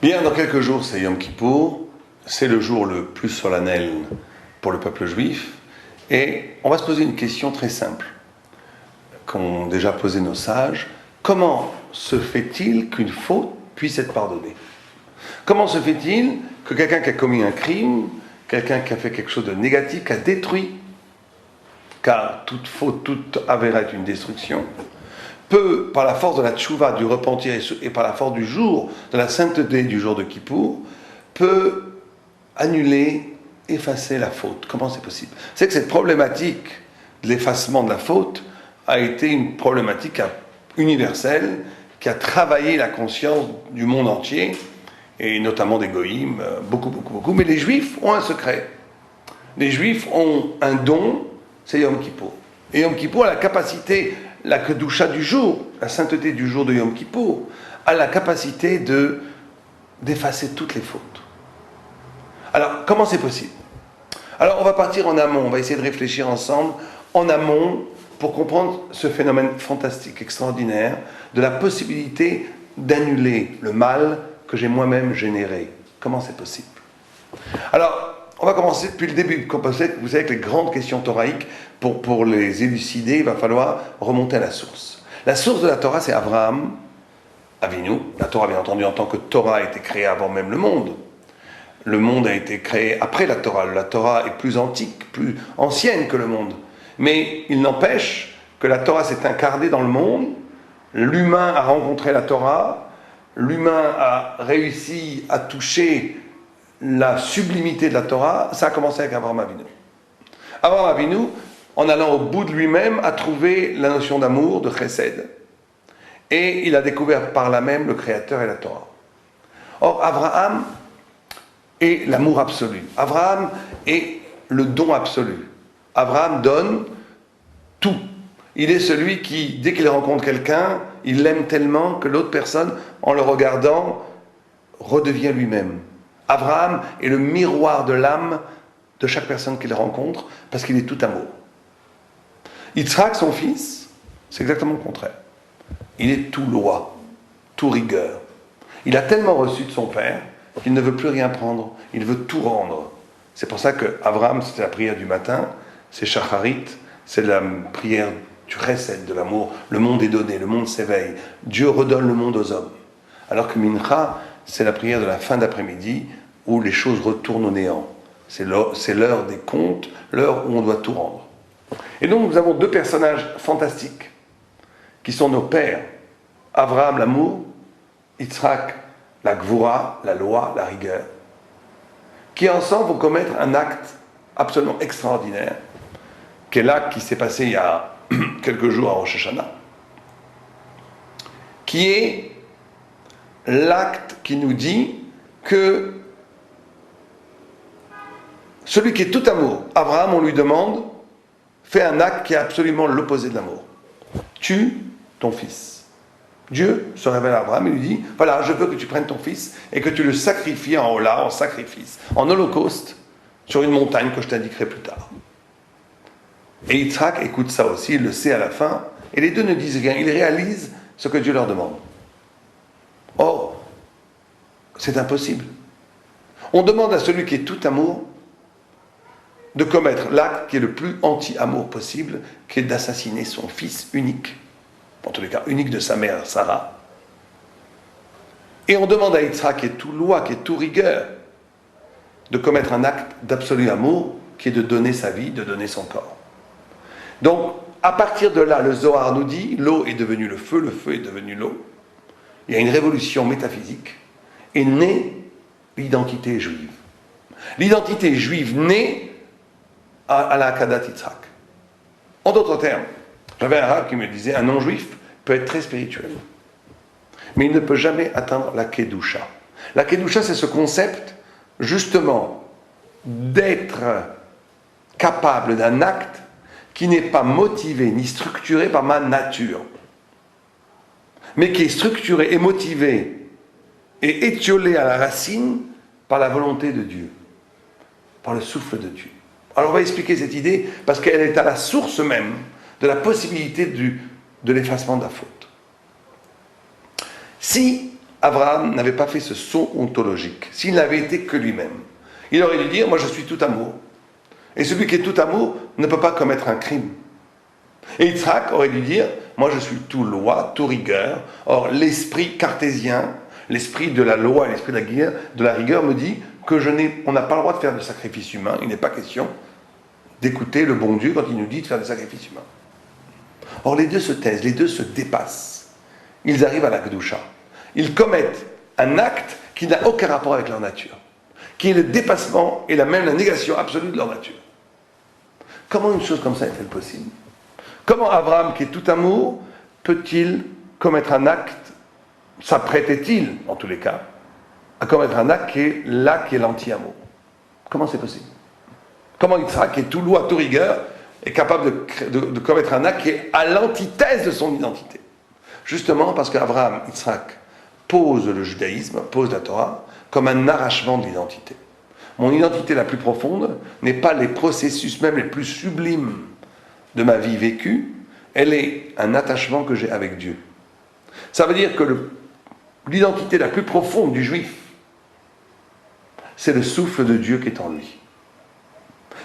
Bien, dans quelques jours, c'est Yom Kippour. C'est le jour le plus solennel pour le peuple juif. Et on va se poser une question très simple, qu'ont déjà posé nos sages. Comment se fait-il qu'une faute puisse être pardonnée? Comment se fait-il que quelqu'un qui a commis un crime, quelqu'un qui a fait quelque chose de négatif, qui a détruit, car toute faute, toute avérée est une destruction, peut, par la force de la tchouva, du repentir, et par la force du jour, de la sainteté du jour de Kippour, peut annuler, effacer la faute. Comment c'est possible? C'est que cette problématique de l'effacement de la faute a été une problématique universelle qui a travaillé la conscience du monde entier, et notamment des goïms, beaucoup. Mais les juifs ont un secret. Les juifs ont un don, c'est Yom Kippour. Et Yom Kippour a la capacité, la kedusha du jour, la sainteté du jour de Yom Kippour, a la capacité d'effacer toutes les fautes. Alors, comment c'est possible? Alors, on va partir en amont, on va essayer de réfléchir ensemble en amont pour comprendre ce phénomène fantastique, extraordinaire, de la possibilité d'annuler le mal que j'ai moi-même généré. Comment c'est possible? Alors, on va commencer depuis le début. Vous savez que les grandes questions thoraïques, pour les élucider, il va falloir remonter à la source. La source de la Torah, c'est Abraham Avinu. La Torah, bien entendu, en tant que Torah, a été créée avant même le monde. Le monde a été créé après la Torah. La Torah est plus antique, plus ancienne que le monde. Mais il n'empêche que la Torah s'est incarnée dans le monde. L'humain a rencontré la Torah. L'humain a réussi à toucher la sublimité de la Torah. Ça a commencé avec Abraham Avinu. Abraham Avinu, en allant au bout de lui-même, a trouvé la notion d'amour, de chesed. Et il a découvert par là même le Créateur et la Torah. Or, Abraham est l'amour absolu. Abraham est le don absolu. Abraham donne tout. Il est celui qui, dès qu'il rencontre quelqu'un, il l'aime tellement que l'autre personne, en le regardant, redevient lui-même. Abraham est le miroir de l'âme de chaque personne qu'il rencontre, parce qu'il est tout amour. Yitzhak, son fils, c'est exactement le contraire. Il est tout loi, tout rigueur. Il a tellement reçu de son père qu'il ne veut plus rien prendre, il veut tout rendre. C'est pour ça que Abraham, c'est la prière du matin, c'est Shacharit, c'est la prière du chesed, de l'amour. Le monde est donné, le monde s'éveille. Dieu redonne le monde aux hommes. Alors que Mincha, c'est la prière de la fin d'après-midi où les choses retournent au néant. C'est l'heure des comptes, l'heure où on doit tout rendre. Et donc nous avons deux personnages fantastiques qui sont nos pères. Abraham, l'amour, Yitzhak, la gvura, la loi, la rigueur, qui ensemble vont commettre un acte absolument extraordinaire, qui est l'acte qui s'est passé il y a quelques jours à Rosh Hashanah, qui est l'acte qui nous dit que celui qui est tout amour, Abraham, on lui demande, fait un acte qui est absolument l'opposé de l'amour. Tue ton fils. Dieu se révèle à Abraham et lui dit, voilà, je veux que tu prennes ton fils et que tu le sacrifies en hola, en sacrifice, en holocauste, sur une montagne que je t'indiquerai plus tard. Et Yitzhak écoute ça aussi, il le sait à la fin, et les deux ne disent rien, ils réalisent ce que Dieu leur demande. Or, c'est impossible. On demande à celui qui est tout amour de commettre l'acte qui est le plus anti-amour possible, qui est d'assassiner son fils unique, en tous les cas unique de sa mère, Sarah. Et on demande à Yitzhak, qui est tout loi, qui est tout rigueur, de commettre un acte d'absolu amour, qui est de donner sa vie, de donner son corps. Donc, à partir de là, le Zohar nous dit, l'eau est devenue le feu est devenu l'eau. Il y a une révolution métaphysique, et naît l'identité juive. L'identité juive naît à la Hakadat Yitzhak. En d'autres termes, j'avais un arabe qui me disait, un non-juif peut être très spirituel, mais il ne peut jamais atteindre la Kedusha. La Kedusha, c'est ce concept, justement, d'être capable d'un acte qui n'est pas motivé ni structuré par ma nature, mais qui est structuré et motivé et étiolé à la racine par la volonté de Dieu, par le souffle de Dieu. Alors on va expliquer cette idée parce qu'elle est à la source même de la possibilité de l'effacement de la faute. Si Abraham n'avait pas fait ce saut ontologique, s'il n'avait été que lui-même. Il aurait dû dire, moi je suis tout amour. Et celui qui est tout amour ne peut pas commettre un crime. Et Yitzhak aurait dû dire, moi je suis tout loi, tout rigueur. Or l'esprit cartésien, l'esprit de la loi, l'esprit de la rigueur me dit que on n'a pas le droit de faire de sacrifice humain, il n'est pas question d'écouter le bon Dieu quand il nous dit de faire des sacrifices humains. Or les deux se taisent, les deux se dépassent. Ils arrivent à la Kedusha. Ils commettent un acte qui n'a aucun rapport avec leur nature, qui est le dépassement et même la négation absolue de leur nature. Comment une chose comme ça est-elle possible? Comment Abraham, qui est tout amour, peut-il commettre un acte, s'apprêtait-il, en tous les cas, à commettre un acte qui est l'anti-amour? Comment c'est possible? Comment Yitzhak, qui est tout loi, tout rigueur, est capable de commettre un acte qui est à l'antithèse de son identité? Justement parce qu'Abraham, Yitzhak, pose le judaïsme, pose la Torah, comme un arrachement de l'identité. Mon identité la plus profonde n'est pas les processus même les plus sublimes de ma vie vécue, elle est un attachement que j'ai avec Dieu. Ça veut dire que l'identité la plus profonde du juif, c'est le souffle de Dieu qui est en lui.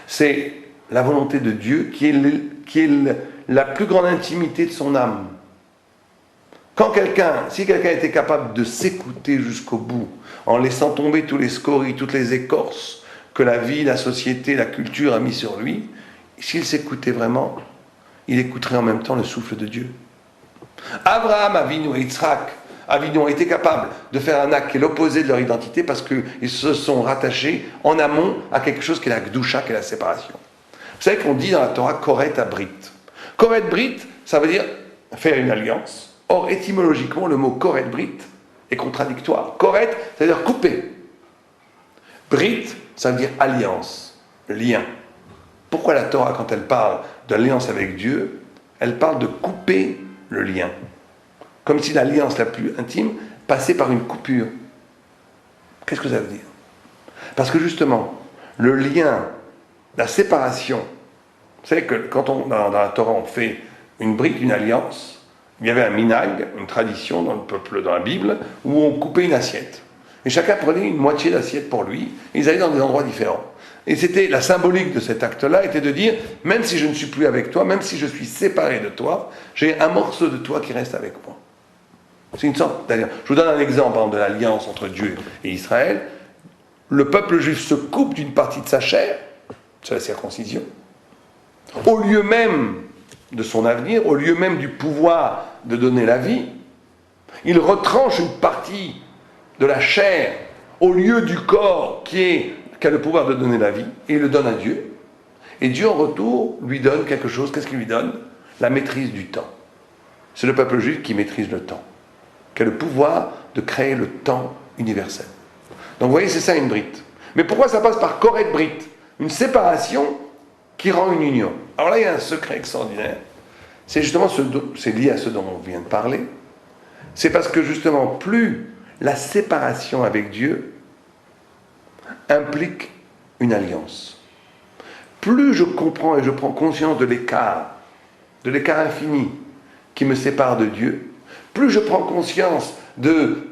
C'est la volonté de Dieu qui est la plus grande intimité de son âme. Si quelqu'un était capable de s'écouter jusqu'au bout, en laissant tomber tous les scories, toutes les écorces que la vie, la société, la culture a mis sur lui, s'il s'écoutait vraiment, il écouterait en même temps le souffle de Dieu. Abraham, Avinu et Yitzhak, Avinu ont été capables de faire un acte qui est l'opposé de leur identité parce qu'ils se sont rattachés en amont à quelque chose qui est la Gdusha, qui est la séparation. Vous savez qu'on dit dans la Torah Koret Abrit. Koret Brit, ça veut dire faire une alliance. Or, étymologiquement, le mot Koret Brit est contradictoire. Koret, ça veut dire couper. Brit, ça veut dire alliance, lien. Pourquoi la Torah, quand elle parle d'alliance avec Dieu, elle parle de couper le lien? Comme si l'alliance la plus intime passait par une coupure. Qu'est-ce que ça veut dire? Parce que justement, le lien, la séparation, vous savez que quand dans la Torah on fait une brite, une alliance, il y avait un minag, une tradition dans le peuple, dans la Bible, où on coupait une assiette. Et chacun prenait une moitié d'assiette pour lui, et ils allaient dans des endroits différents. Et c'était la symbolique de cet acte-là, était de dire, même si je ne suis plus avec toi, même si je suis séparé de toi, j'ai un morceau de toi qui reste avec moi. C'est une sorte d'ailleurs. Je vous donne un exemple, par exemple, de l'alliance entre Dieu et Israël. Le peuple juif se coupe d'une partie de sa chair, c'est la circoncision, au lieu même de son avenir, au lieu même du pouvoir de donner la vie, il retranche une partie de la chair au lieu du corps qui a le pouvoir de donner la vie, et il le donne à Dieu. Et Dieu en retour lui donne quelque chose. Qu'est-ce qu'il lui donne? La maîtrise du temps. C'est le peuple juif qui maîtrise le temps, qui a le pouvoir de créer le temps universel. Donc vous voyez, c'est ça une brite. Mais pourquoi ça passe par Koret Brite? Une séparation qui rend une union. Alors là, il y a un secret extraordinaire. C'est justement c'est lié à ce dont on vient de parler. C'est parce que justement, plus la séparation avec Dieu implique une alliance, plus je comprends et je prends conscience de l'écart infini qui me sépare de Dieu, plus je prends conscience de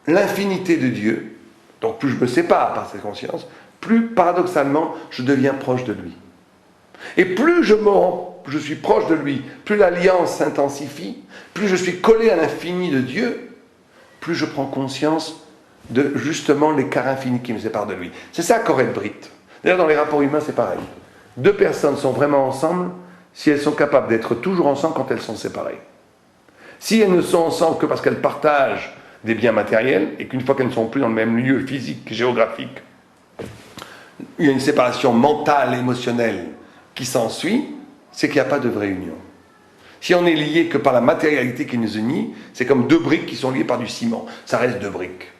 l'infinité de Dieu, donc plus je me sépare par cette conscience, plus paradoxalement je deviens proche de lui. Et plus je suis proche de lui, plus l'alliance s'intensifie, plus je suis collé à l'infini de Dieu, plus je prends conscience de justement l'écart infini qui me sépare de lui. C'est ça Koret Brite. D'ailleurs dans les rapports humains c'est pareil. Deux personnes sont vraiment ensemble si elles sont capables d'être toujours ensemble quand elles sont séparées. Si elles ne sont ensemble que parce qu'elles partagent des biens matériels et qu'une fois qu'elles ne sont plus dans le même lieu physique, géographique, il y a une séparation mentale, émotionnelle qui s'ensuit, c'est qu'il n'y a pas de vraie union. Si on est lié que par la matérialité qui nous unit, c'est comme deux briques qui sont liées par du ciment. Ça reste deux briques.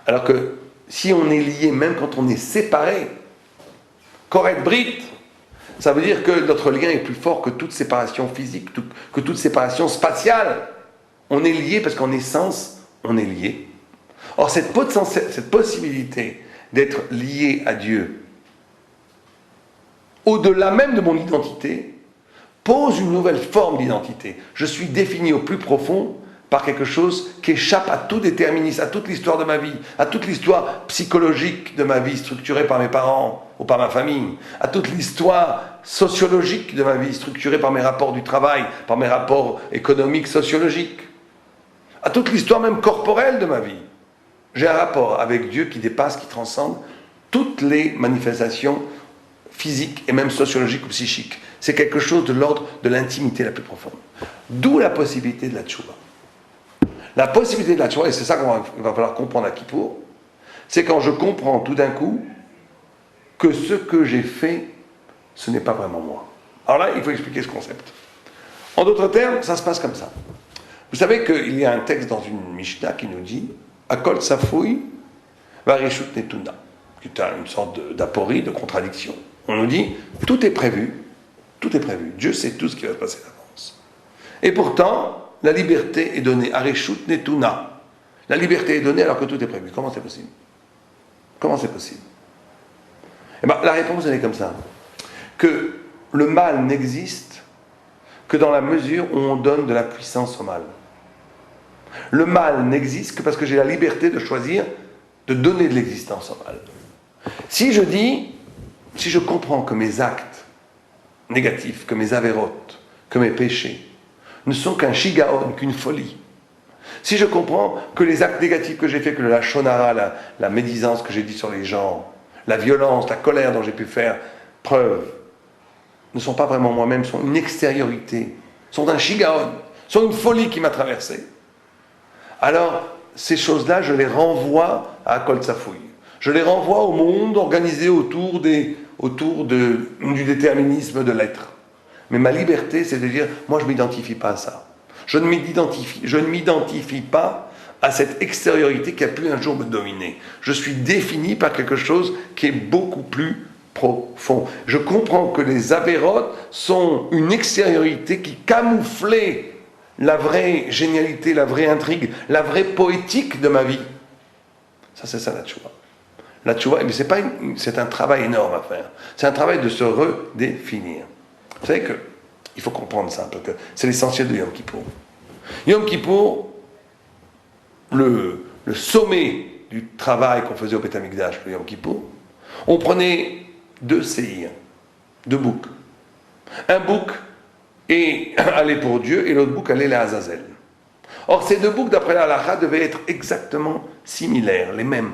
Alors que si on est lié même quand on est séparé, Koret Brite, ça veut dire que notre lien est plus fort que toute séparation physique, que toute séparation spatiale. On est lié parce qu'en essence, on est lié. Or, cette possibilité d'être lié à Dieu, au-delà même de mon identité, pose une nouvelle forme d'identité. Je suis défini au plus profond par quelque chose qui échappe à tout déterminisme, à toute l'histoire de ma vie, à toute l'histoire psychologique de ma vie structurée par mes parents ou par ma famille, à toute l'histoire sociologique de ma vie structurée par mes rapports du travail, par mes rapports économiques, sociologiques, à toute l'histoire même corporelle de ma vie. J'ai un rapport avec Dieu qui dépasse, qui transcende toutes les manifestations physiques et même sociologiques ou psychiques. C'est quelque chose de l'ordre de l'intimité la plus profonde. D'où la possibilité de la tchouva. La possibilité de la tchouva, et c'est ça qu'il va falloir comprendre à Kippour, c'est quand je comprends tout d'un coup que ce que j'ai fait, ce n'est pas vraiment moi. Alors là, il faut expliquer ce concept. En d'autres termes, ça se passe comme ça. Vous savez qu'il y a un texte dans une Mishnah qui nous dit « Akol Safoui Varishut Netuna » qui est une sorte d'aporie, de contradiction. On nous dit « Tout est prévu, tout est prévu. Dieu sait tout ce qui va se passer d'avance. » Et pourtant, la liberté est donnée. Arishut Netuna. La liberté est donnée alors que tout est prévu. Comment c'est possible? Comment c'est possible? Eh bien, la réponse, elle est comme ça. Que le mal n'existe que dans la mesure où on donne de la puissance au mal. Le mal n'existe que parce que j'ai la liberté de choisir de donner de l'existence au mal. Si je comprends que mes actes négatifs, que mes avérotes, que mes péchés ne sont qu'un shigaon, qu'une folie, si je comprends que les actes négatifs que j'ai faits, que la shonara, la médisance que j'ai dit sur les gens, la violence, la colère dont j'ai pu faire preuve, ne sont pas vraiment moi-même, sont une extériorité, sont un shigaon, sont une folie qui m'a traversé, alors ces choses-là, je les renvoie à Kol Tsafoui. Je les renvoie au monde organisé autour du déterminisme de l'être. Mais ma liberté, c'est de dire, moi je ne m'identifie pas à ça. Je ne m'identifie pas à cette extériorité qui a pu un jour me dominer. Je suis défini par quelque chose qui est beaucoup plus profond. Je comprends que les avérotes sont une extériorité qui camouflait la vraie génialité, la vraie intrigue, la vraie poétique de ma vie. Ça, c'est ça la tchouva. La tchouva, c'est un travail énorme à faire. C'est un travail de se redéfinir. Vous savez qu'il faut comprendre ça, parce que c'est l'essentiel de Yom Kippour. Yom Kippour, le sommet du travail qu'on faisait au Beth Amikdash, le Yom Kippour, on prenait 2 séirs, 2 boucs. Un bouc allait pour Dieu et l'autre bouc allait à Azazel. Or, ces 2 boucs, d'après la halakha, devaient être exactement similaires, les mêmes.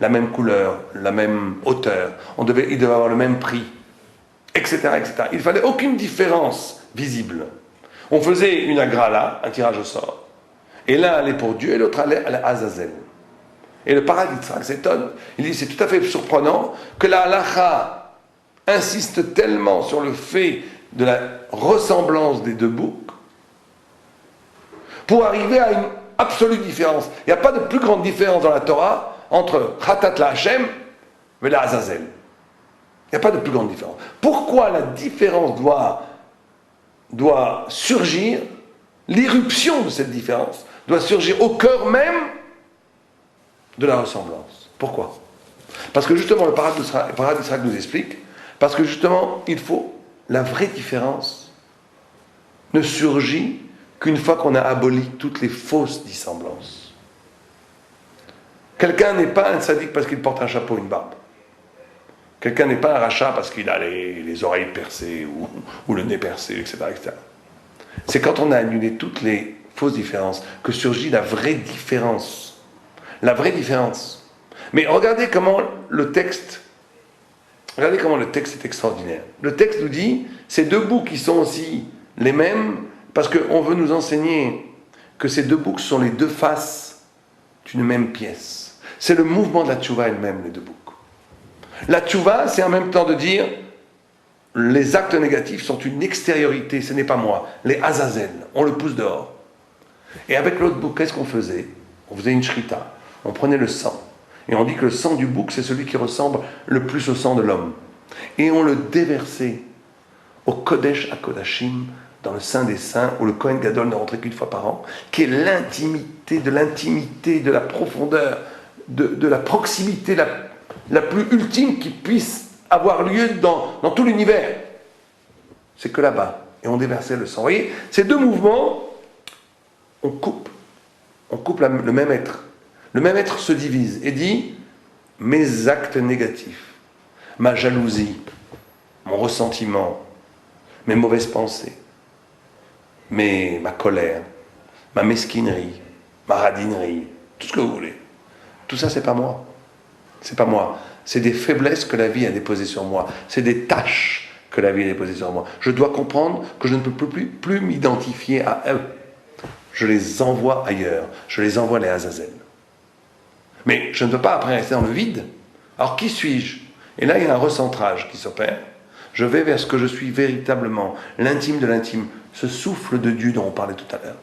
La même couleur, la même hauteur. Ils devaient avoir le même prix, etc., etc. Il ne fallait aucune différence visible. On faisait une agrala, un tirage au sort. Et l'un allait pour Dieu et l'autre allait à Azazel. Et le paradis s'étonne. Il dit, c'est tout à fait surprenant que la halakha insiste tellement sur le fait de la ressemblance des 2 boucs pour arriver à une absolue différence. Il n'y a pas de plus grande différence dans la Torah entre Khatat la Hashem et la Azazel. Il n'y a pas de plus grande différence. Pourquoi la différence doit surgir, l'irruption de cette différence doit surgir au cœur même de la ressemblance? Pourquoi? Parce que justement, le paradis d'Israël nous explique, parce que justement, la vraie différence ne surgit qu'une fois qu'on a aboli toutes les fausses dissemblances. Quelqu'un n'est pas un sadique parce qu'il porte un chapeau, une barbe. Quelqu'un n'est pas un rachat parce qu'il a les oreilles percées ou le nez percé, etc., etc. C'est quand on a annulé toutes les fausses différences que surgit la vraie différence. La vraie différence. Mais regardez comment le texte est extraordinaire. Le texte nous dit, ces 2 boucs qui sont aussi les mêmes, parce qu'on veut nous enseigner que ces 2 boucs sont les 2 faces d'une même pièce. C'est le mouvement de la tchouva elle-même, les 2 boucs. La tchouva, c'est en même temps de dire, les actes négatifs sont une extériorité, ce n'est pas moi. Les azazel, on le pousse dehors. Et avec l'autre bouc, qu'est-ce qu'on faisait? On faisait une shrita, on prenait le sang. Et on dit que le sang du bouc, c'est celui qui ressemble le plus au sang de l'homme. Et on le déversait au Kodesh HaKodashim, dans le Saint des Saints, où le Kohen Gadol ne rentrait qu'une fois par an, qui est l'intimité, de la profondeur, de la proximité la plus ultime qui puisse avoir lieu dans tout l'univers. C'est que là-bas. Et on déversait le sang. Vous voyez, ces 2 mouvements, on coupe recoupe le même être. Le même être se divise et dit mes actes négatifs, ma jalousie, mon ressentiment, mes mauvaises pensées, ma colère, ma mesquinerie, ma radinerie, tout ce que vous voulez. Tout ça, c'est pas moi. C'est pas moi. C'est des faiblesses que la vie a déposées sur moi. C'est des tâches que la vie a déposées sur moi. Je dois comprendre que je ne peux plus m'identifier à eux. Je les envoie ailleurs. Je les envoie les Azazel. Mais je ne peux pas après rester dans le vide. Alors qui suis-je? Et là, il y a un recentrage qui s'opère. Je vais vers ce que je suis véritablement, l'intime de l'intime, ce souffle de Dieu dont on parlait tout à l'heure.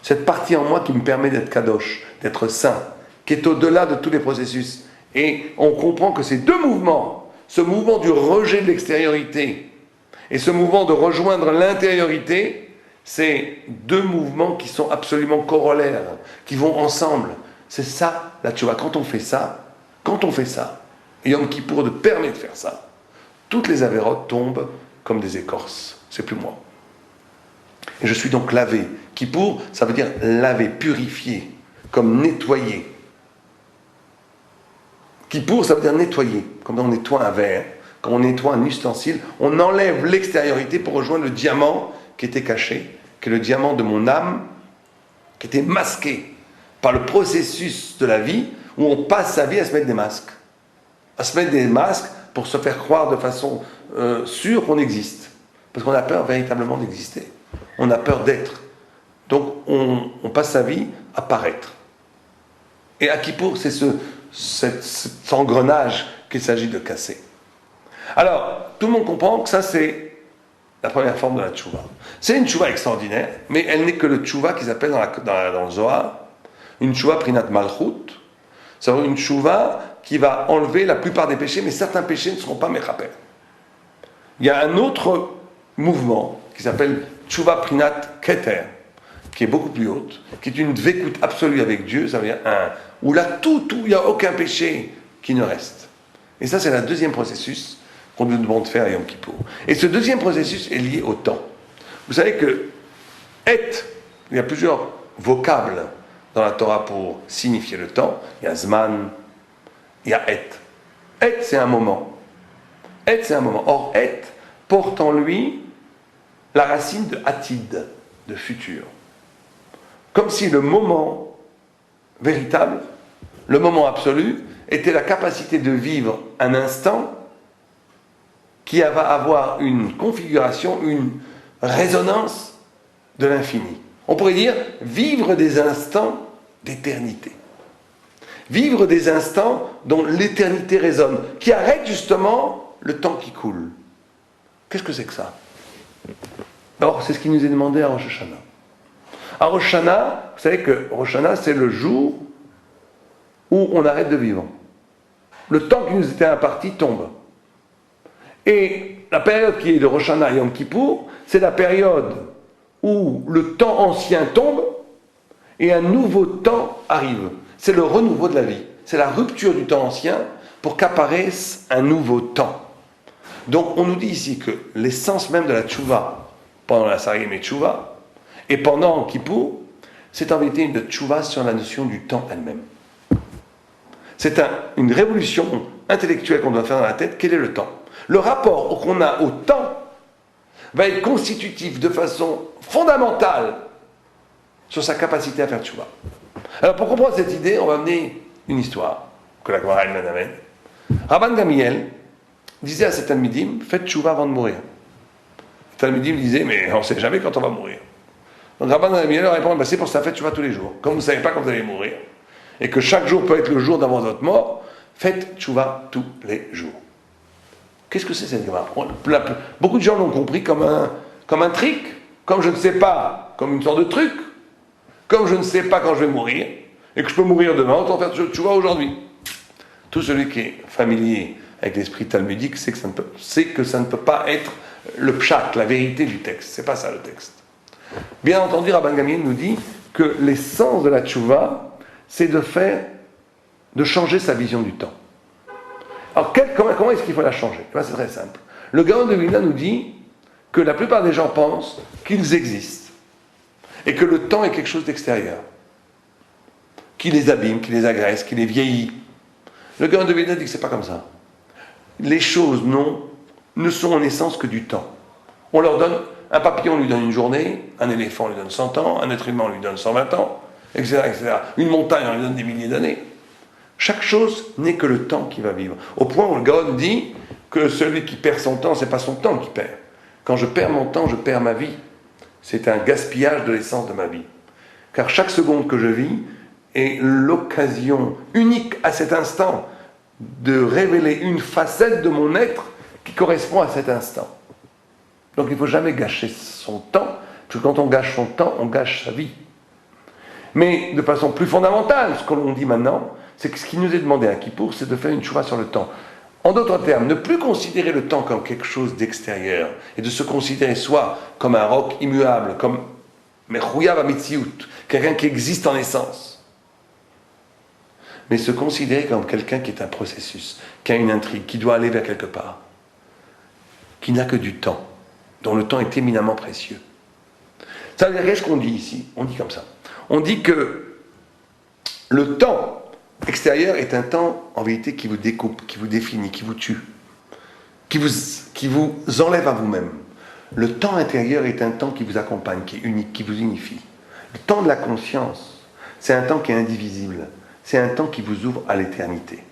Cette partie en moi qui me permet d'être kadosh, d'être saint, qui est au-delà de tous les processus. Et on comprend que ces deux mouvements, ce mouvement du rejet de l'extériorité et ce mouvement de rejoindre l'intériorité, c'est deux mouvements qui sont absolument corollaires, qui vont ensemble. C'est ça, la tchouva. Quand on fait ça, et Yom Kippour nous permet de faire ça, toutes les avérotes tombent comme des écorces. C'est plus moi. Et je suis donc lavé. Kippour, ça veut dire laver, purifier, comme nettoyer. Kippour, ça veut dire nettoyer, comme on nettoie un verre, quand on nettoie un ustensile, on enlève l'extériorité pour rejoindre le diamant qui était caché, qui est le diamant de mon âme, qui était masqué par le processus de la vie, où on passe sa vie à se mettre des masques. À se mettre des masques pour se faire croire de façon sûre qu'on existe. Parce qu'on a peur véritablement d'exister. On a peur d'être. Donc on passe sa vie à paraître. Et à Kippour, c'est cet engrenage qu'il s'agit de casser. Alors, tout le monde comprend que ça c'est la première forme de la tchouva. C'est une tchouva extraordinaire, mais elle n'est que le tchouva qu'ils appellent dans le Zohar une tchouva prinat malchut. C'est-à-dire une tchouva qui va enlever la plupart des péchés, mais certains péchés ne seront pas mechaper. Il y a un autre mouvement qui s'appelle tchouva prinat keter, qui est beaucoup plus haute, qui est une dvékout absolue avec Dieu, ça veut dire où là il n'y a aucun péché qui ne reste. Et ça c'est le deuxième processus qu'on nous demande de faire à Yom Kippour. Et ce deuxième processus est lié au temps. Vous savez que il y a plusieurs vocables dans la Torah pour signifier le temps. Il y a Zman, il y a Et. Et, c'est un moment. Et, c'est un moment. Or, Et porte en lui la racine de Atid, de futur. Comme si le moment véritable, le moment absolu, était la capacité de vivre un instant qui va avoir une configuration, une résonance de l'infini. On pourrait dire vivre des instants d'éternité. Vivre des instants dont l'éternité résonne, qui arrête justement le temps qui coule. Qu'est-ce que c'est que ça? Alors, c'est ce qui nous est demandé à Rosh Hashanah. À Rosh Hashanah, vous savez que Rosh Hashanah, c'est le jour où on arrête de vivre. Le temps qui nous était imparti tombe. Et la période qui est de Rosh Hashanah et Yom Kippour, c'est la période où le temps ancien tombe et un nouveau temps arrive. C'est le renouveau de la vie. C'est la rupture du temps ancien pour qu'apparaisse un nouveau temps. Donc on nous dit ici que l'essence même de la tchouva, pendant la Sarayim et tchouva, et pendant Kippour, c'est en vérité une tchouva sur la notion du temps elle-même. C'est une révolution intellectuelle qu'on doit faire dans la tête. Quel est le temps? Le rapport qu'on a au temps va être constitutif de façon fondamentale sur sa capacité à faire tchouva. Alors pour comprendre cette idée, on va amener une histoire que la Gemara elle amène. Rabban Gamiel disait à ses talmidim, faites tchouva avant de mourir. Les talmidim disaient, mais on ne sait jamais quand on va mourir. Donc Rabban Gamiel leur répond, c'est pour ça, faites tchouva tous les jours. Comme vous ne savez pas quand vous allez mourir, et que chaque jour peut être le jour d'avant votre mort, faites tchouva tous les jours. Qu'est-ce que c'est cette Gemara? Beaucoup de gens l'ont compris comme un trick, comme je ne sais pas, comme une sorte de truc. Comme je ne sais pas quand je vais mourir, et que je peux mourir demain, autant faire tchouva aujourd'hui. Tout celui qui est familier avec l'esprit talmudique sait que ça ne peut pas être le pshat, la vérité du texte. C'est pas ça le texte. Bien entendu, Rabban Gamiel nous dit que l'essence de la tchouva, c'est de changer sa vision du temps. Alors, comment est-ce qu'il faut la changer? C'est très simple. Le Gaon de Vilna nous dit que la plupart des gens pensent qu'ils existent et que le temps est quelque chose d'extérieur. qui les abîme, qui les agresse, qui les vieillit. Le Gaon de Vilna dit que c'est pas comme ça. Les choses ne sont en essence que du temps. On leur donne, un papillon lui donne une journée, un éléphant lui donne 100 ans, un être humain lui donne 120 ans, etc., etc. Une montagne on lui donne des milliers d'années. Chaque chose n'est que le temps qui va vivre. Au point où le Gaon dit que celui qui perd son temps, c'est pas son temps qui perd. Quand je perds mon temps, je perds ma vie. C'est un gaspillage de l'essence de ma vie. Car chaque seconde que je vis est l'occasion unique à cet instant de révéler une facette de mon être qui correspond à cet instant. Donc il ne faut jamais gâcher son temps, parce que quand on gâche son temps, on gâche sa vie. Mais de façon plus fondamentale, ce que l'on dit maintenant, c'est que ce qui nous est demandé à Kippour, c'est de faire une tchouva sur le temps. En d'autres termes, ne plus considérer le temps comme quelque chose d'extérieur, et de se considérer soit comme un roc immuable, comme Mechouyav Amitziut, quelqu'un qui existe en essence, mais se considérer comme quelqu'un qui est un processus, qui a une intrigue, qui doit aller vers quelque part, qui n'a que du temps, dont le temps est éminemment précieux. Ça veut dire, qu'est-ce qu'on dit ici? On dit comme ça. On dit que le temps extérieur est un temps, en vérité, qui vous découpe, qui vous définit, qui vous tue, qui vous enlève à vous-même. Le temps intérieur est un temps qui vous accompagne, qui est unique, qui vous unifie. Le temps de la conscience, c'est un temps qui est indivisible. C'est un temps qui vous ouvre à l'éternité.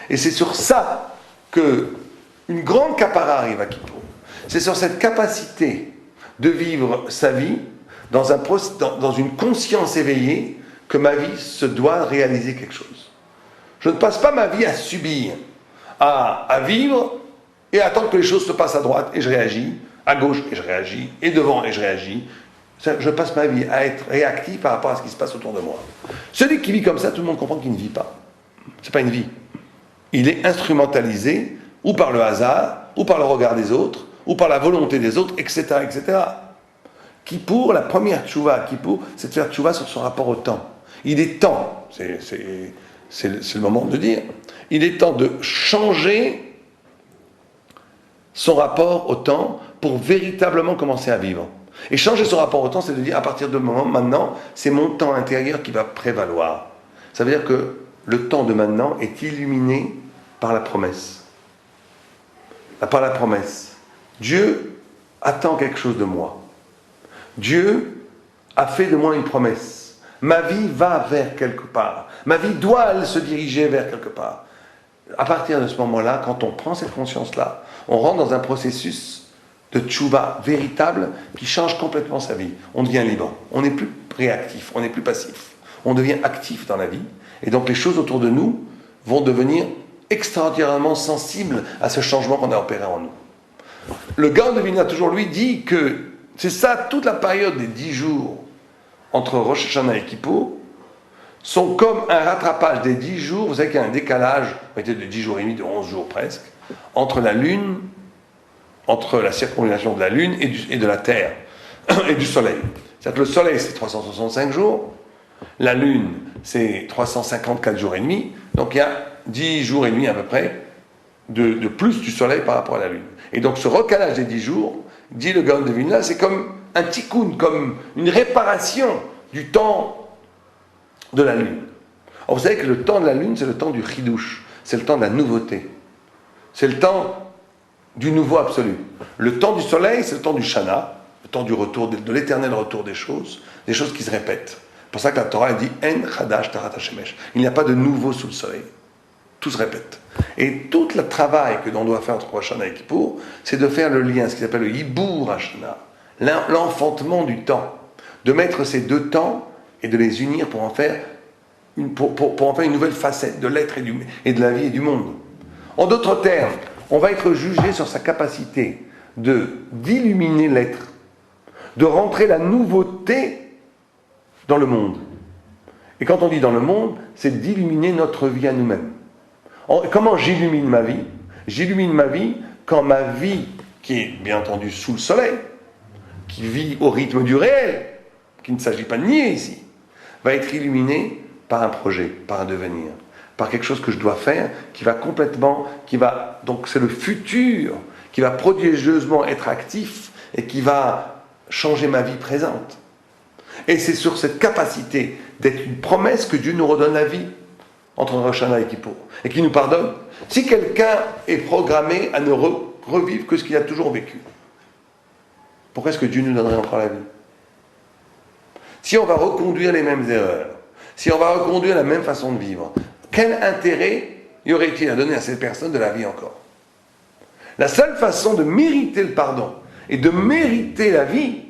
Et c'est sur ça que une grande capara arrive à Kippour. C'est sur cette capacité de vivre sa vie dans une conscience éveillée que ma vie se doit réaliser quelque chose. Je ne passe pas ma vie à subir, à vivre et à attendre que les choses se passent à droite et je réagis, à gauche et je réagis, et devant et je réagis. Je passe ma vie à être réactif par rapport à ce qui se passe autour de moi. Celui qui vit comme ça, tout le monde comprend qu'il ne vit pas. Ce n'est pas une vie. Il est instrumentalisé ou par le hasard, ou par le regard des autres, ou par la volonté des autres, etc., etc. Kippour, la première tchouva à Kippour, c'est de faire tchouva sur son rapport au temps. Il est temps, c'est le moment de dire, il est temps de changer son rapport au temps pour véritablement commencer à vivre. Et changer son rapport au temps, c'est de dire, à partir de moment, maintenant, c'est mon temps intérieur qui va prévaloir. Ça veut dire que le temps de maintenant est illuminé par la promesse. Par la promesse. Dieu attend quelque chose de moi. Dieu a fait de moi une promesse. Ma vie va vers quelque part. Ma vie doit se diriger vers quelque part. À partir de ce moment-là, quand on prend cette conscience-là, on rentre dans un processus de tchouva véritable qui change complètement sa vie. On devient libre. On n'est plus réactif, on n'est plus passif. On devient actif dans la vie. Et donc les choses autour de nous vont devenir extraordinairement sensibles à ce changement qu'on a opéré en nous. Le Gaon de Vilna, toujours lui, dit que c'est ça, toute la période des 10 jours entre Rosh Hashanah et Kippour sont comme un rattrapage des 10 jours. Vous savez qu'il y a un décalage, de 10 jours et demi, de 11 jours presque, entre la Lune, entre la circonvallation de la Lune et de la Terre, et du Soleil. C'est-à-dire que le Soleil, c'est 365 jours, la Lune, c'est 354 jours et demi, donc il y a 10 jours et demi à peu près de plus du Soleil par rapport à la Lune. Et donc ce recalage des 10 jours, dit le Gaon de Vilna, c'est comme un tikkun, comme une réparation du temps de la Lune. Alors vous savez que le temps de la Lune, c'est le temps du chidouche, c'est le temps de la nouveauté. C'est le temps du nouveau absolu. Le temps du Soleil, c'est le temps du Shana, le temps du retour, de l'éternel retour des choses qui se répètent. C'est pour ça que la Torah dit « En chadash tarat hashemesh ». Il n'y a pas de nouveau sous le soleil. Tout se répète. Et tout le travail que l'on doit faire entre Rosh Hashanah et Kippour, c'est de faire le lien, ce qu'ils appellent le Hibour Hashanah, l'enfantement du temps. De mettre ces deux temps et de les unir pour en faire une nouvelle facette de l'être et de la vie et du monde. En d'autres termes, on va être jugé sur sa capacité d'illuminer l'être, de rentrer la nouveauté dans le monde. Et quand on dit dans le monde, c'est d'illuminer notre vie à nous-mêmes. Comment j'illumine ma vie? J'illumine ma vie quand ma vie, qui est bien entendu sous le soleil, qui vit au rythme du réel, qu'il ne s'agit pas de nier ici, va être illuminée par un projet, par un devenir, par quelque chose que je dois faire, donc c'est le futur, qui va prodigieusement être actif et qui va changer ma vie présente. Et c'est sur cette capacité d'être une promesse que Dieu nous redonne la vie entre Rosh Hashanah et Kippour, et qui nous pardonne. Si quelqu'un est programmé à ne revivre que ce qu'il a toujours vécu, pourquoi est-ce que Dieu nous donnerait encore la vie? Si on va reconduire les mêmes erreurs, si on va reconduire la même façon de vivre, quel intérêt y aurait-il à donner à cette personne de la vie encore? La seule façon de mériter le pardon et de mériter la vie,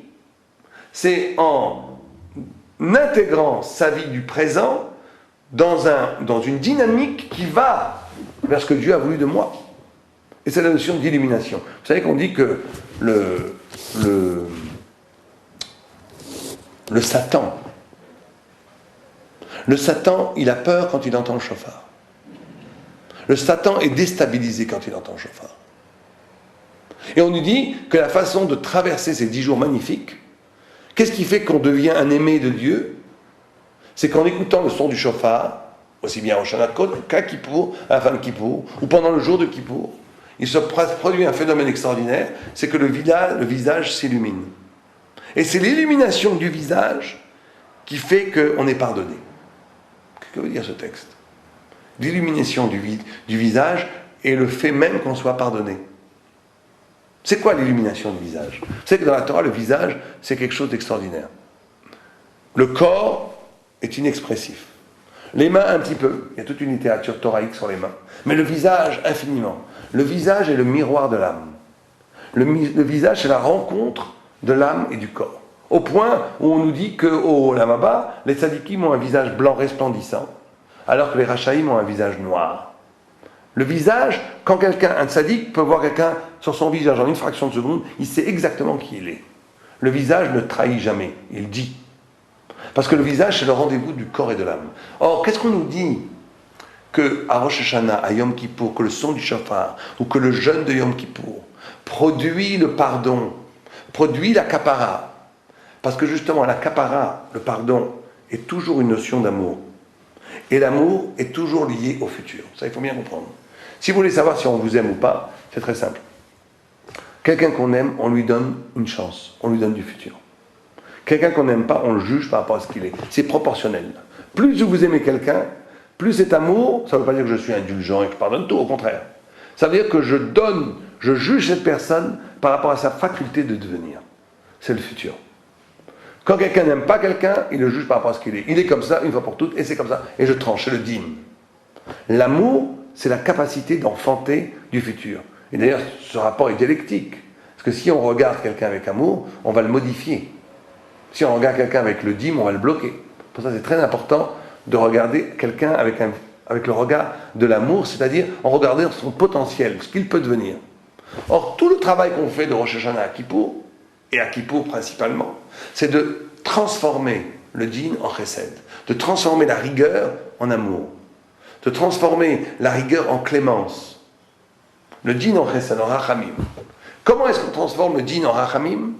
c'est en intégrant sa vie du présent dans une dynamique qui va vers ce que Dieu a voulu de moi. Et c'est la notion d'illumination. Vous savez qu'on dit que le Satan, il a peur quand il entend le chauffard. Le Satan est déstabilisé quand il entend le chauffard. Et on nous dit que la façon de traverser ces 10 jours magnifiques, qu'est-ce qui fait qu'on devient un aimé de Dieu? C'est qu'en écoutant le son du chauffard, aussi bien au Rosh Hashanah qu'à Kippour, à la fin de Kippour, ou pendant le jour de Kippour, il se produit un phénomène extraordinaire, c'est que le visage s'illumine. Et c'est l'illumination du visage qui fait qu'on est pardonné. Que veut dire ce texte? L'illumination du visage est le fait même qu'on soit pardonné. C'est quoi l'illumination du visage? Vous savez que dans la Torah, le visage, c'est quelque chose d'extraordinaire. Le corps est inexpressif. Les mains, un petit peu. Il y a toute une littérature thoraïque sur les mains. Mais le visage, infiniment. Le visage est le miroir de l'âme. Le visage, c'est la rencontre de l'âme et du corps. Au point où on nous dit qu'au Lamaba, les tzadikim ont un visage blanc resplendissant, alors que les rachaïm ont un visage noir. Le visage, quand un tzadik peut voir quelqu'un sur son visage en une fraction de seconde, il sait exactement qui il est. Le visage ne trahit jamais, il dit. Parce que le visage, c'est le rendez-vous du corps et de l'âme. Or, qu'est-ce qu'on nous dit? qu'à Rosh Hashanah, à Yom Kippour, que le son du shofar, ou que le jeûne de Yom Kippour produit le pardon, produit la kapara. Parce que justement, la kapara, le pardon, est toujours une notion d'amour. Et l'amour est toujours lié au futur. Ça, il faut bien comprendre. Si vous voulez savoir si on vous aime ou pas, c'est très simple. Quelqu'un qu'on aime, on lui donne une chance, on lui donne du futur. Quelqu'un qu'on n'aime pas, on le juge par rapport à ce qu'il est. C'est proportionnel. Plus vous aimez quelqu'un, plus cet amour, ça ne veut pas dire que je suis indulgent et que je pardonne tout, au contraire. Ça veut dire que je juge cette personne par rapport à sa faculté de devenir. C'est le futur. Quand quelqu'un n'aime pas quelqu'un, il le juge par rapport à ce qu'il est. Il est comme ça, une fois pour toutes, et c'est comme ça. Et je tranche, c'est le dîme. L'amour, c'est la capacité d'enfanter du futur. Et d'ailleurs, ce rapport est dialectique. Parce que si on regarde quelqu'un avec amour, on va le modifier. Si on regarde quelqu'un avec le dîme, on va le bloquer. Pour ça, c'est très important de regarder quelqu'un avec le regard de l'amour, c'est-à-dire en regardant son potentiel, ce qu'il peut devenir. Or, tout le travail qu'on fait de Rosh Hashanah à Kippour, et à Kippour principalement, c'est de transformer le dîn en chesed, de transformer la rigueur en amour, de transformer la rigueur en clémence. Le dîn en chesed, en rachamim. Comment est-ce qu'on transforme le dîn en rachamim?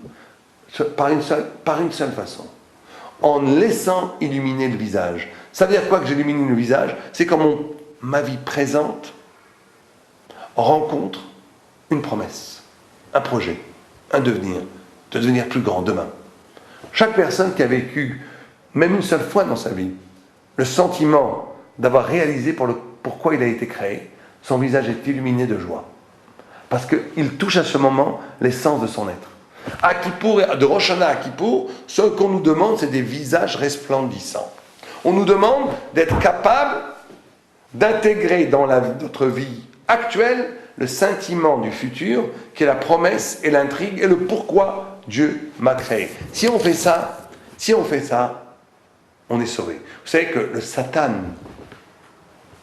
Par une seule façon. En laissant illuminer le visage. Ça veut dire quoi que j'illumine le visage? C'est quand ma vie présente rencontre une promesse, un projet, un devenir, de devenir plus grand demain. Chaque personne qui a vécu, même une seule fois dans sa vie, le sentiment d'avoir réalisé pourquoi il a été créé, son visage est illuminé de joie. Parce qu'il touche à ce moment l'essence de son être. À Kippour, de Rosh Hashanah à Kippour, ce qu'on nous demande, c'est des visages resplendissants. On nous demande d'être capable d'intégrer dans notre vie actuelle le sentiment du futur, qui est la promesse et l'intrigue et le pourquoi Dieu m'a créé. Si on fait ça, on est sauvé. Vous savez que le Satan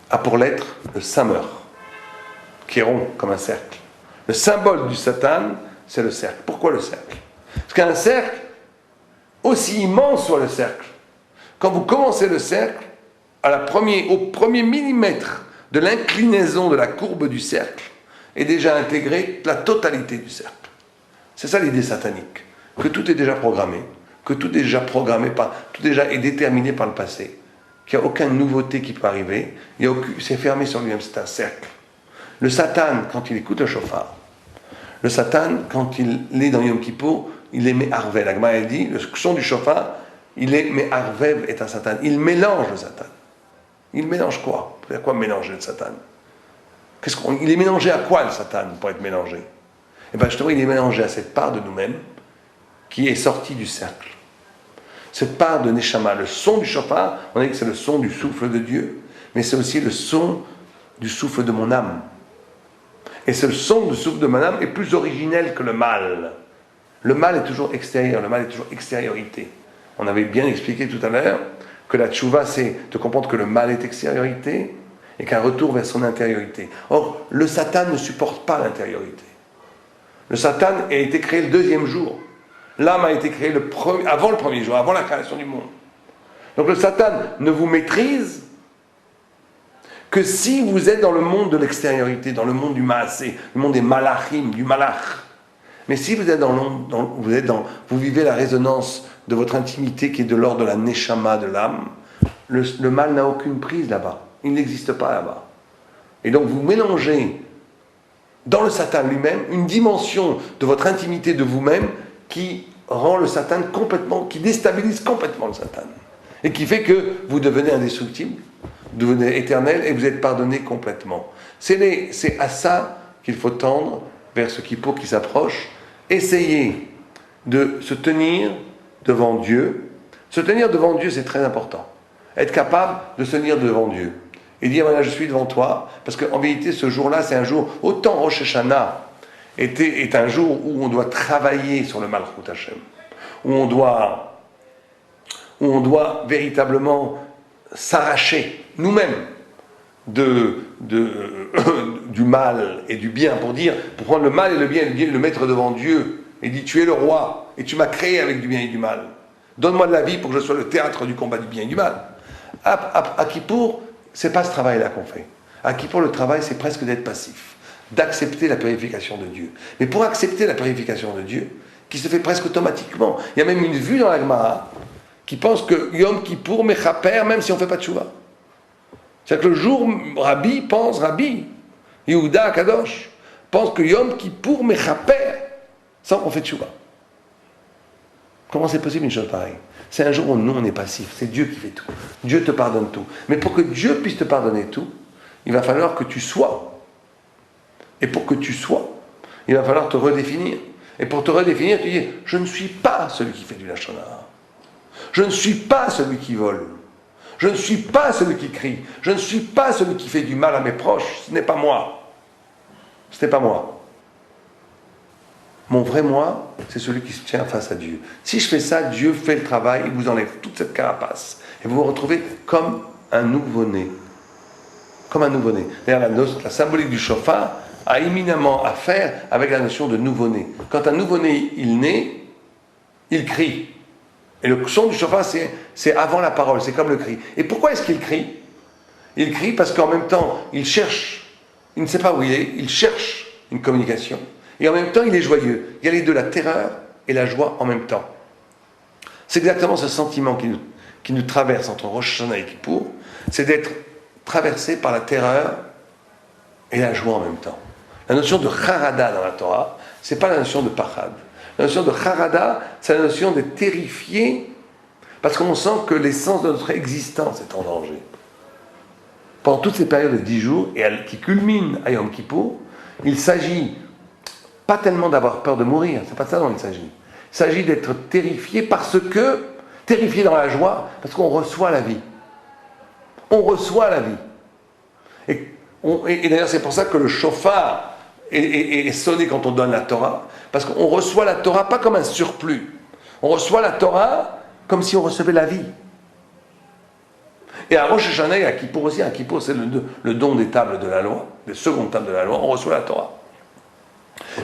a pour lettre le Samer, qui est rond comme un cercle. Le symbole du Satan, c'est le cercle. Pourquoi le cercle? Parce qu'un cercle, aussi immense soit le cercle, quand vous commencez le cercle, au premier millimètre de l'inclinaison de la courbe du cercle, est déjà intégrée la totalité du cercle. C'est ça l'idée satanique. Que tout est déjà programmé, que tout est déjà tout déjà est déterminé par le passé, qu'il n'y a aucune nouveauté qui peut arriver, c'est fermé sur lui-même, c'est un cercle. Le Satan, quand il écoute le shofar, le Satan, quand il est dans Yom Kippour, il émet Harvel. La Gemara dit, le son du shofar il est Me'arvev et un Satan. Il mélange le Satan. Il mélange quoi? C'est quoi mélanger le Satan? Il est mélangé à quoi le Satan pour être mélangé? Eh bien justement, il est mélangé à cette part de nous-mêmes qui est sortie du cercle. Cette part de Neshama, le son du shofar, on dit que c'est le son du souffle de Dieu, mais c'est aussi le son du souffle de mon âme. Et ce son du souffle de mon âme est plus originel que le mal. Le mal est toujours extérieur, le mal est toujours extériorité. On avait bien expliqué tout à l'heure que la tchouva, c'est de comprendre que le mal est extériorité et qu'un retour vers son intériorité. Or, le Satan ne supporte pas l'intériorité. Le Satan a été créé le deuxième jour. L'âme a été créée avant le premier jour, avant la création du monde. Donc le Satan ne vous maîtrise que si vous êtes dans le monde de l'extériorité, dans le monde du maasé, le monde des malachim, du malach. Mais si vous êtes vous vivez la résonance de votre intimité qui est de l'ordre de la neshama, de l'âme, le mal n'a aucune prise là-bas. Il n'existe pas là-bas. Et donc vous mélangez dans le Satan lui-même une dimension de votre intimité de vous-même qui rend le Satan complètement, qui déstabilise complètement le Satan. Et qui fait que vous devenez indestructible, vous devenez éternel et vous êtes pardonné complètement. C'est à ça qu'il faut tendre vers ce Kippour qui s'approche. Essayez de se tenir devant Dieu. Se tenir devant Dieu, c'est très important. Être capable de se tenir devant Dieu. Et dire, voilà, je suis devant toi. Parce qu'en vérité, ce jour-là, c'est un jour, autant Rosh Hashanah est un jour où on doit travailler sur le Malchut Hashem. Où on doit véritablement s'arracher nous-mêmes du mal et du bien, pour prendre le mal et le bien et le mettre devant Dieu et dire, tu es le roi et tu m'as créé avec du bien et du mal. Donne-moi de la vie pour que je sois le théâtre du combat du bien et du mal. À Kippour, c'est pas ce travail-là qu'on fait. À Kippour, le travail, c'est presque d'être passif, d'accepter la purification de Dieu. Mais pour accepter la purification de Dieu, qui se fait presque automatiquement, il y a même une vue dans la Gemara qui pense que Yom Kippour mechaper, même si on ne fait pas de tchouva. C'est-à-dire que le jour, Rabbi, Yehuda Kadosh, pense que Yom Kippour mechaper, sans qu'on fait de tchouva. Comment c'est possible une chose pareille? C'est un jour où nous, on est passif. C'est Dieu qui fait tout. Dieu te pardonne tout. Mais pour que Dieu puisse te pardonner tout, il va falloir que tu sois. Et pour que tu sois, il va falloir te redéfinir. Et pour te redéfinir, tu dis, je ne suis pas celui qui fait du lachon hara. Je ne suis pas celui qui vole. Je ne suis pas celui qui crie. Je ne suis pas celui qui fait du mal à mes proches. Ce n'est pas moi. Ce n'est pas moi. Mon vrai moi, c'est celui qui se tient face à Dieu. Si je fais ça, Dieu fait le travail, il vous enlève toute cette carapace. Et vous vous retrouvez comme un nouveau-né. Comme un nouveau-né. D'ailleurs, la symbolique du shofar a éminemment à faire avec la notion de nouveau-né. Quand un nouveau-né, il naît, il crie. Et le son du shofar, c'est avant la parole, c'est comme le cri. Et pourquoi est-ce qu'il crie? Il crie parce qu'en même temps, il cherche, il ne sait pas où il est, il cherche une communication. Et en même temps, il est joyeux. Il y a les deux, la terreur et la joie en même temps. C'est exactement ce sentiment qui nous traverse entre Rosh Hashanah et Kippour, c'est d'être traversé par la terreur et la joie en même temps. La notion de charada dans la Torah, c'est pas la notion de pachad. La notion de charada, c'est la notion d'être terrifié parce qu'on sent que l'essence de notre existence est en danger. Pendant toutes ces périodes de 10 jours, et qui culminent à Yom Kippour, il s'agit pas tellement d'avoir peur de mourir, c'est pas de ça dont il s'agit. Il s'agit d'être terrifié terrifié dans la joie, parce qu'on reçoit la vie. On reçoit la vie. Et d'ailleurs, c'est pour ça que le shofar est sonné quand on donne la Torah, parce qu'on reçoit la Torah pas comme un surplus. On reçoit la Torah comme si on recevait la vie. Et à Rosh Hashanah et à Kippour aussi, à Kippour c'est le don des tables de la loi, des secondes tables de la loi, on reçoit la Torah.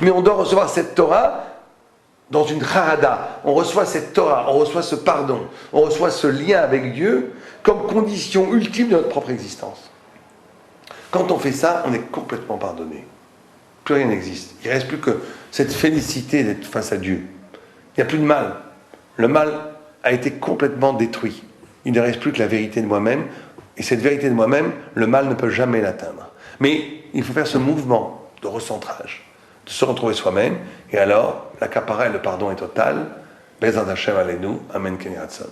Mais on doit recevoir cette Torah dans une charada. On reçoit cette Torah, on reçoit ce pardon, on reçoit ce lien avec Dieu comme condition ultime de notre propre existence. Quand on fait ça, on est complètement pardonné. Plus rien n'existe. Il ne reste plus que cette félicité d'être face à Dieu. Il n'y a plus de mal. Le mal a été complètement détruit. Il ne reste plus que la vérité de moi-même. Et cette vérité de moi-même, le mal ne peut jamais l'atteindre. Mais il faut faire ce mouvement de recentrage, de se retrouver soi-même. Et alors, la kapara et le pardon est total. Bezrat Hashem Aleinu. Amen Ken Yiratzon.